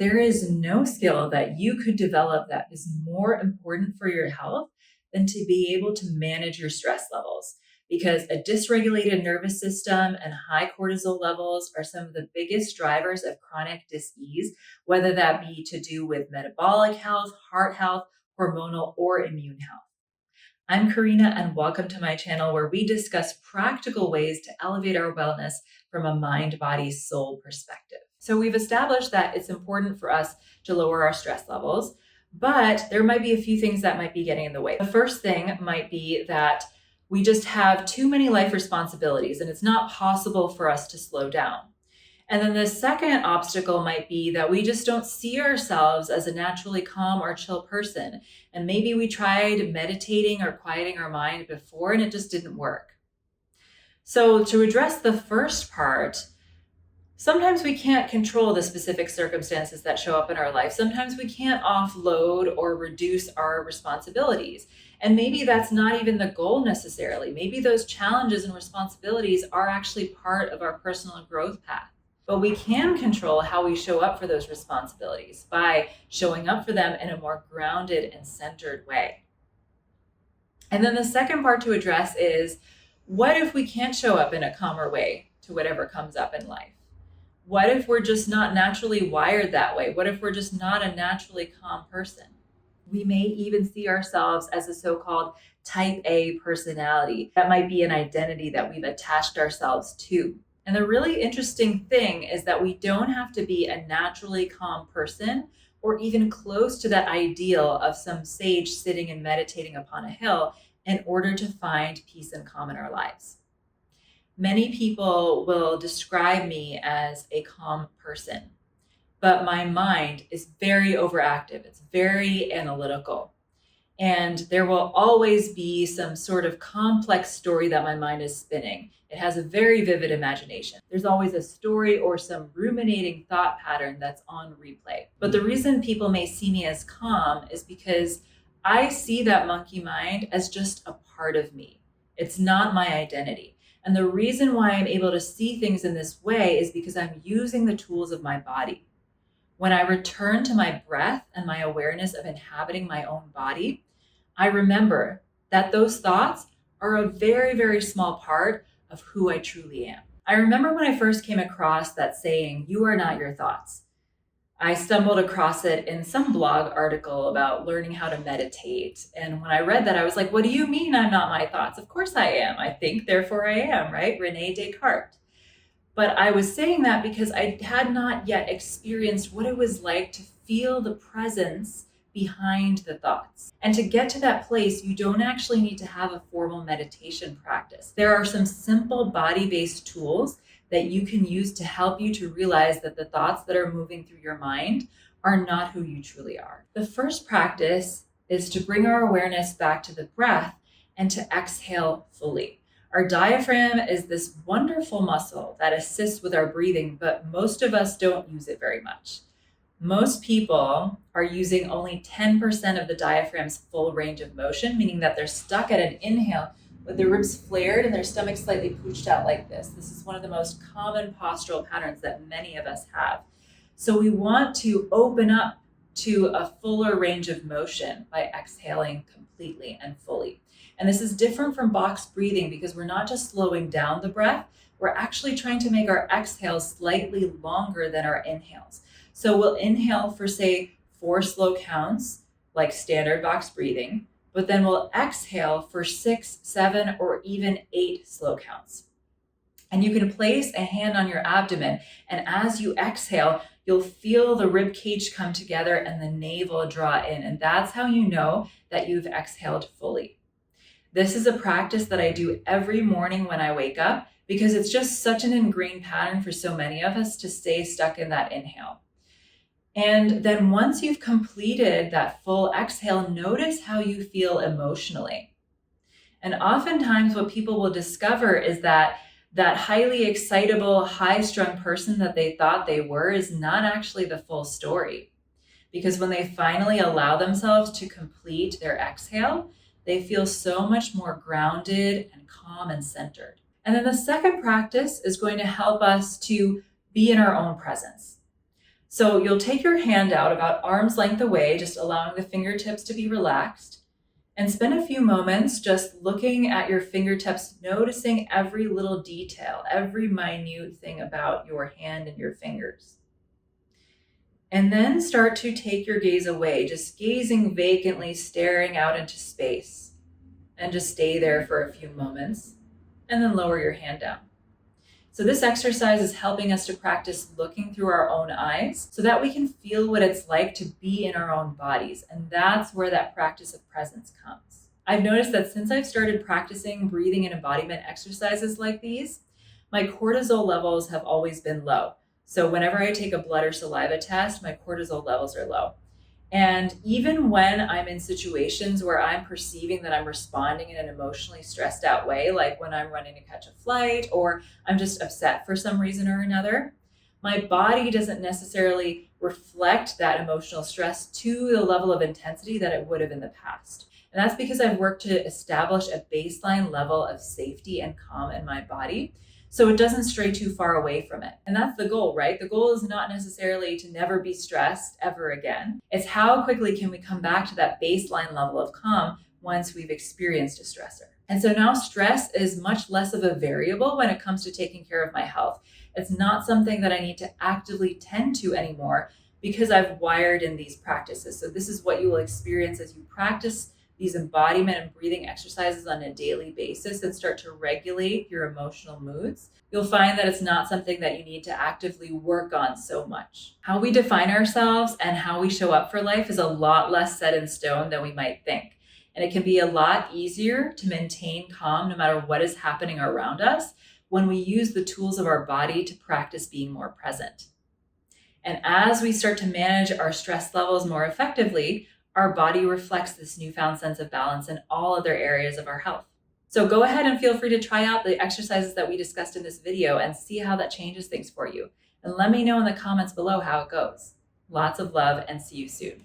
There is no skill that you could develop that is more important for your health than to be able to manage your stress levels. Because a dysregulated nervous system and high cortisol levels are some of the biggest drivers of chronic dis-ease, whether that be to do with metabolic health, heart health, hormonal, or immune health. I'm Karina, and welcome to my channel where we discuss practical ways to elevate our wellness from a mind, body, soul perspective. So we've established that it's important for us to lower our stress levels, but there might be a few things that might be getting in the way. The first thing might be that we just have too many life responsibilities and it's not possible for us to slow down. And then the second obstacle might be that we just don't see ourselves as a naturally calm or chill person. And maybe we tried meditating or quieting our mind before and it just didn't work. So to address the first part, sometimes we can't control the specific circumstances that show up in our life. Sometimes we can't offload or reduce our responsibilities. And maybe that's not even the goal necessarily. Maybe those challenges and responsibilities are actually part of our personal growth path. But we can control how we show up for those responsibilities by showing up for them in a more grounded and centered way. And then the second part to address is, what if we can't show up in a calmer way to whatever comes up in life? What if we're just not naturally wired that way? What if we're just not a naturally calm person? We may even see ourselves as a so-called type A personality. That might be an identity that we've attached ourselves to. And the really interesting thing is that we don't have to be a naturally calm person or even close to that ideal of some sage sitting and meditating upon a hill in order to find peace and calm in our lives. Many people will describe me as a calm person, but my mind is very overactive. It's very analytical. And there will always be some sort of complex story that my mind is spinning. It has a very vivid imagination. There's always a story or some ruminating thought pattern that's on replay. But the reason people may see me as calm is because I see that monkey mind as just a part of me. It's not my identity. And the reason why I'm able to see things in this way is because I'm using the tools of my body. When I return to my breath and my awareness of inhabiting my own body, I remember that those thoughts are a very, very small part of who I truly am. I remember when I first came across that saying, "You are not your thoughts." I stumbled across it in some blog article about learning how to meditate. And when I read that, I was like, what do you mean I'm not my thoughts? Of course I am. I think, therefore I am, right? Rene Descartes. But I was saying that because I had not yet experienced what it was like to feel the presence behind the thoughts. And to get to that place, you don't actually need to have a formal meditation practice. There are some simple body-based tools that you can use to help you to realize that the thoughts that are moving through your mind are not who you truly are. The first practice is to bring our awareness back to the breath and to exhale fully. Our diaphragm is this wonderful muscle that assists with our breathing, but most of us don't use it very much. Most people are using only 10% of the diaphragm's full range of motion, meaning that they're stuck at an inhale with their ribs flared and their stomach slightly pooched out like this. This is one of the most common postural patterns that many of us have. So we want to open up to a fuller range of motion by exhaling completely and fully. And this is different from box breathing because we're not just slowing down the breath, we're actually trying to make our exhales slightly longer than our inhales. So we'll inhale for, say, 4 slow counts, like standard box breathing, but then we'll exhale for 6, 7, or even 8 slow counts. And you can place a hand on your abdomen, and as you exhale, you'll feel the rib cage come together and the navel draw in, and that's how you know that you've exhaled fully. This is a practice that I do every morning when I wake up because it's just such an ingrained pattern for so many of us to stay stuck in that inhale. And then once you've completed that full exhale, notice how you feel emotionally. And oftentimes what people will discover is that that highly excitable, high-strung person that they thought they were is not actually the full story. Because when they finally allow themselves to complete their exhale, they feel so much more grounded and calm and centered. And then the second practice is going to help us to be in our own presence. So you'll take your hand out about arm's length away, just allowing the fingertips to be relaxed, and spend a few moments just looking at your fingertips, noticing every little detail, every minute thing about your hand and your fingers. And then start to take your gaze away, just gazing vacantly, staring out into space. And just stay there for a few moments, and then lower your hand down. So this exercise is helping us to practice looking through our own eyes so that we can feel what it's like to be in our own bodies. And that's where that practice of presence comes. I've noticed that since I've started practicing breathing and embodiment exercises like these, my cortisol levels have always been low. So whenever I take a blood or saliva test, my cortisol levels are low. And even when I'm in situations where I'm perceiving that I'm responding in an emotionally stressed out way, like when I'm running to catch a flight or I'm just upset for some reason or another, my body doesn't necessarily reflect that emotional stress to the level of intensity that it would have in the past. And that's because I've worked to establish a baseline level of safety and calm in my body, so it doesn't stray too far away from it. And that's the goal, right? The goal is not necessarily to never be stressed ever again. It's how quickly can we come back to that baseline level of calm once we've experienced a stressor. And so now stress is much less of a variable when it comes to taking care of my health. It's not something that I need to actively tend to anymore because I've wired in these practices. So this is what you will experience as you practice these embodiment and breathing exercises on a daily basis and start to regulate your emotional moods. You'll find that it's not something that you need to actively work on so much. How we define ourselves and how we show up for life is a lot less set in stone than we might think. And it can be a lot easier to maintain calm no matter what is happening around us when we use the tools of our body to practice being more present. And as we start to manage our stress levels more effectively, our body reflects this newfound sense of balance in all other areas of our health. So go ahead and feel free to try out the exercises that we discussed in this video and see how that changes things for you. And let me know in the comments below how it goes. Lots of love and see you soon.